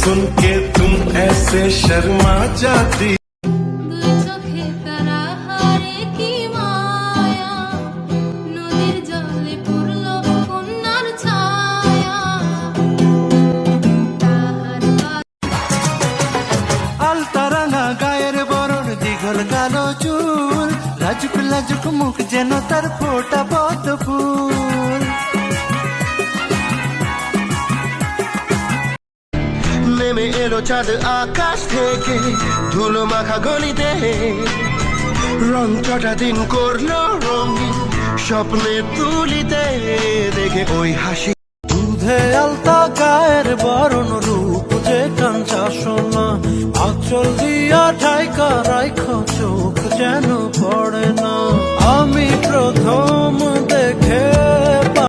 सुन के तुम ऐसे शर्मा जाती। আলতারাঙা গায়ের বরণ দীঘল কালো চুল লাজুক লাজুক মুখ যেন তার ফোটা পদ্ম ফুল নেমে এলো চাঁদ আকাশ থেকে ধুলো মাখা গলিতে রং চটা দিন করলো রঙিন স্বপ্নে তুলিতে দেখে ওই হাসি দুধে আলতা গায়ের বরণ রূপ যে কাঞ্চা সোনা আঁচল দিয়া ঠাইকা রাইখ